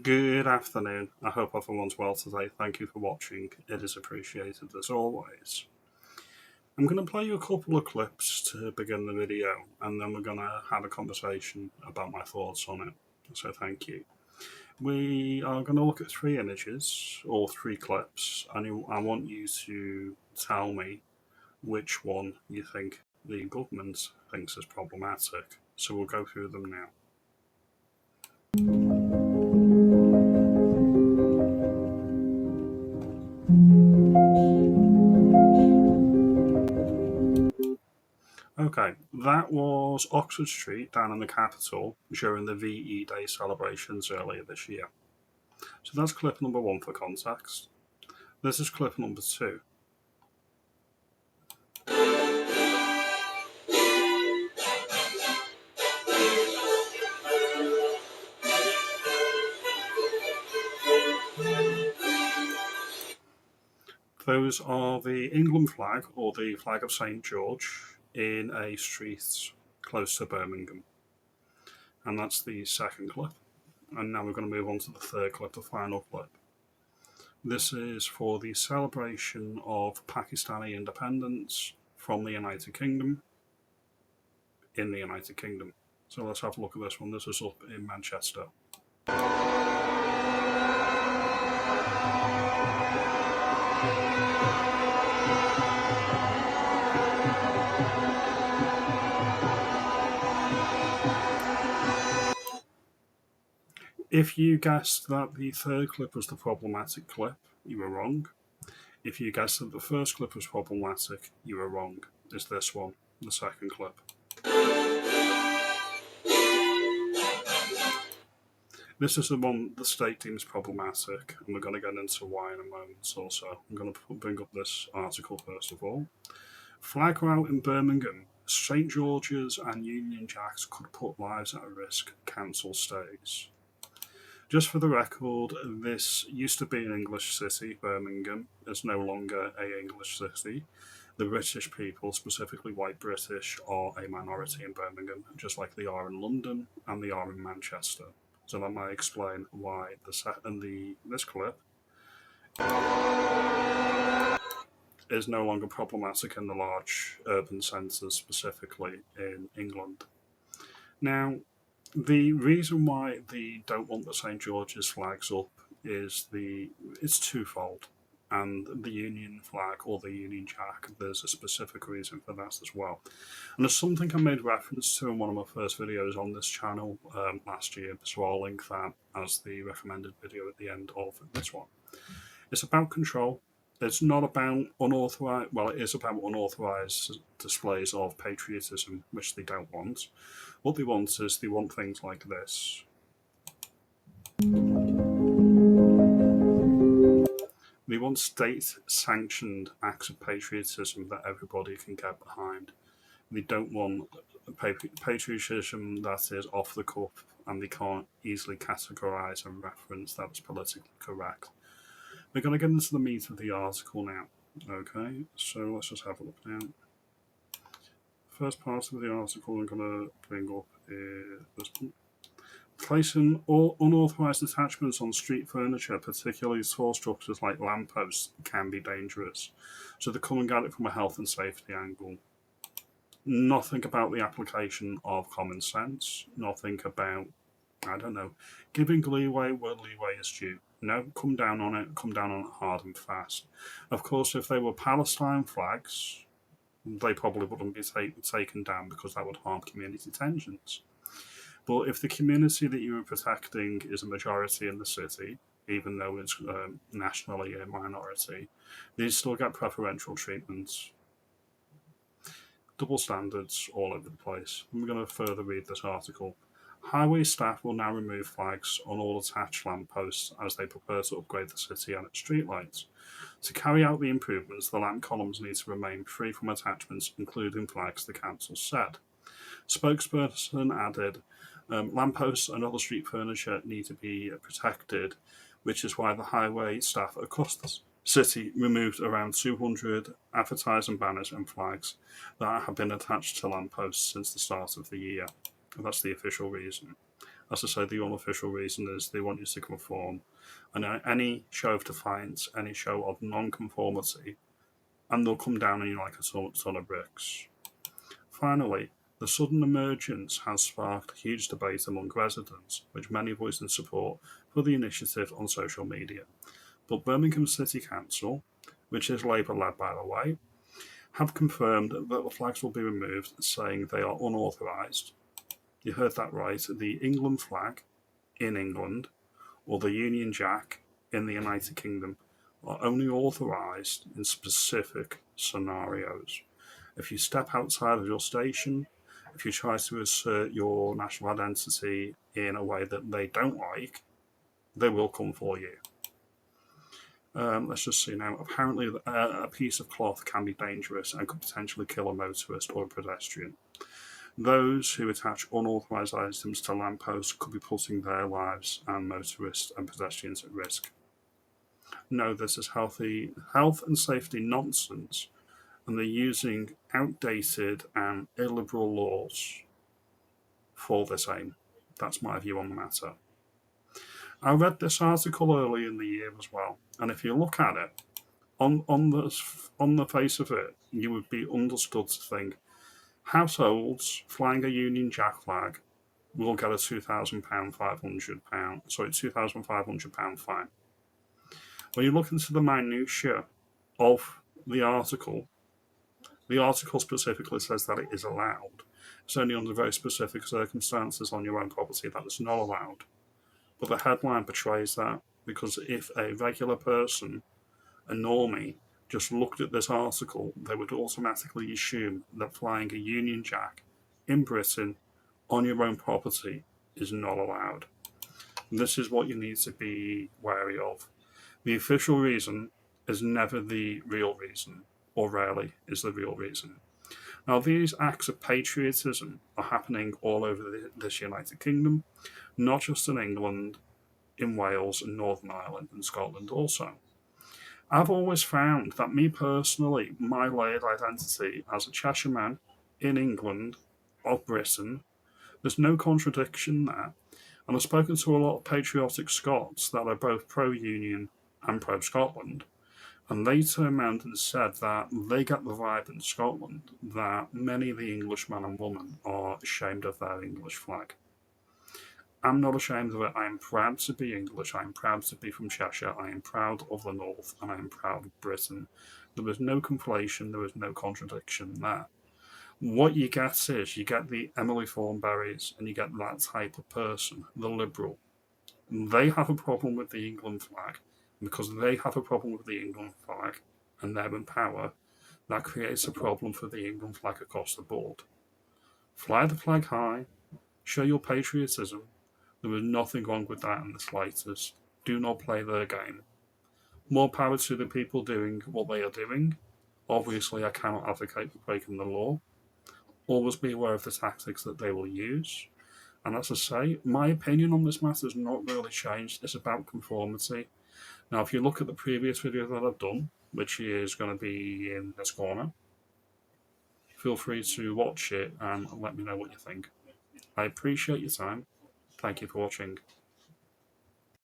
Good afternoon. I hope everyone's well today. Thank you for watching. It is appreciated as always. I'm going to play you a couple of clips to begin the video, and then we're going to have a conversation about my thoughts on it. So thank you. We are going to look at three images, or three clips, and I want you to tell me which one you think the government thinks is problematic. So we'll go through them now. Okay, that was Oxford Street down in the capital during the VE Day celebrations earlier this year. So that's clip number one for context. This is clip number two. Those are the England flag, or the flag of St. George, in a street close to Birmingham. And that's the second clip. And now we're going to move on to the third clip, the final clip. This is for the celebration of Pakistani independence from the United Kingdom, in the United Kingdom. So let's have a look at this one. This is up in Manchester. If you guessed that the third clip was the problematic clip, you were wrong. If you guessed that the first clip was problematic, you were wrong. It's this one, the second clip. This is the one the state deems problematic, and we're going to get into why in a moment also. I'm going to bring up this article first of all. Flag rout in Birmingham. St. George's and Union Jacks could put lives at risk, council stays. Just for the record, this used to be an English city, Birmingham. It's no longer an English city. The British people, specifically white British, are a minority in Birmingham, just like they are in London and they are in Manchester. So that might explain why this clip is no longer problematic in the large urban centres, specifically in England. Now, the reason why they don't want the St. George's flags up is it's twofold. And the Union flag or the Union Jack, there's a specific reason for that as well. And there's something I made reference to in one of my first videos on this channel last year, so I'll link that as the recommended video at the end of this one. It's about control. It's not about unauthorized, well, it is about unauthorized displays of patriotism, which they don't want. What they want is they want things like this. They want state-sanctioned acts of patriotism that everybody can get behind. They don't want patriotism that is off the cuff and they can't easily categorise and reference that as politically correct. We're going to get into the meat of the article now. Okay, so let's just have a look now. First part of the article I'm going to bring up is this one. Placing all unauthorised attachments on street furniture, particularly tall structures like lampposts, can be dangerous. So they're coming at it from a health and safety angle. Nothing about the application of common sense. Nothing about, I don't know, giving leeway where leeway is due. No, come down on it hard and fast. Of course, if they were Palestine flags, they probably wouldn't be taken down because that would harm community tensions. But if the community that you are protecting is a majority in the city, even though it's nationally a minority, they still get preferential treatments. Double standards all over the place. I'm going to further read this article. Highway staff will now remove flags on all attached lampposts as they prepare to upgrade the city and its streetlights. To carry out the improvements, the lamp columns need to remain free from attachments, including flags, the council said. Spokesperson added, lampposts and other street furniture need to be protected, which is why the highway staff across the city removed around 200 advertising banners and flags that have been attached to lampposts since the start of the year. That's the official reason. As I say, the unofficial reason is they want you to conform. And any show of defiance, any show of non-conformity, and they'll come down on you like a ton of bricks. Finally, the sudden emergence has sparked a huge debate among residents, which many voiced in support for the initiative on social media. But Birmingham City Council, which is Labour-led by the way, have confirmed that the flags will be removed, saying they are unauthorised. You heard that right. The England flag in England or the Union Jack in the United Kingdom are only authorised in specific scenarios. If you step outside of your station, if you try to assert your national identity in a way that they don't like, they will come for you. Let's just see now. Apparently, a piece of cloth can be dangerous and could potentially kill a motorist or a pedestrian. Those who attach unauthorised items to lampposts could be putting their lives and motorists and pedestrians at risk. No, this is health and safety nonsense, and they're using outdated and illiberal laws for this aim. That's my view on the matter. I read this article early in the year as well, and if you look at it, on the face of it, you would be understood to think households flying a Union Jack flag will get a £2,500 fine. When you look into the minutiae of the article specifically says that it is allowed. It's only under very specific circumstances on your own property that it's not allowed. But the headline portrays that, because if a regular person, a normie, just looked at this article, they would automatically assume that flying a Union Jack in Britain on your own property is not allowed. And this is what you need to be wary of. The official reason is never the real reason, or rarely is the real reason. Now, these acts of patriotism are happening all over this United Kingdom, not just in England, in Wales and Northern Ireland and Scotland also. I've always found that me personally, my layered identity as a Cheshire man in England, of Britain, there's no contradiction there. And I've spoken to a lot of patriotic Scots that are both pro-Union and pro-Scotland, and they turned around and said that they get the vibe in Scotland that many of the Englishmen and women are ashamed of their English flag. I'm not ashamed of it. I am proud to be English. I am proud to be from Cheshire. I am proud of the North, and I am proud of Britain. There is no conflation. There is no contradiction there. What you get is you get the Emily Thornberrys, and you get that type of person, the liberal. They have a problem with the England flag. Because they have a problem with the England flag, and they're in power, that creates a problem for the England flag across the board. Fly the flag high. Show your patriotism. There is nothing wrong with that in the slightest. Do not play their game. More power to the people doing what they are doing. Obviously, I cannot advocate for breaking the law. Always be aware of the tactics that they will use. And as I say, my opinion on this matter has not really changed. It's about conformity. Now, if you look at the previous video that I've done, which is going to be in this corner, feel free to watch it and let me know what you think. I appreciate your time. Thank you for watching.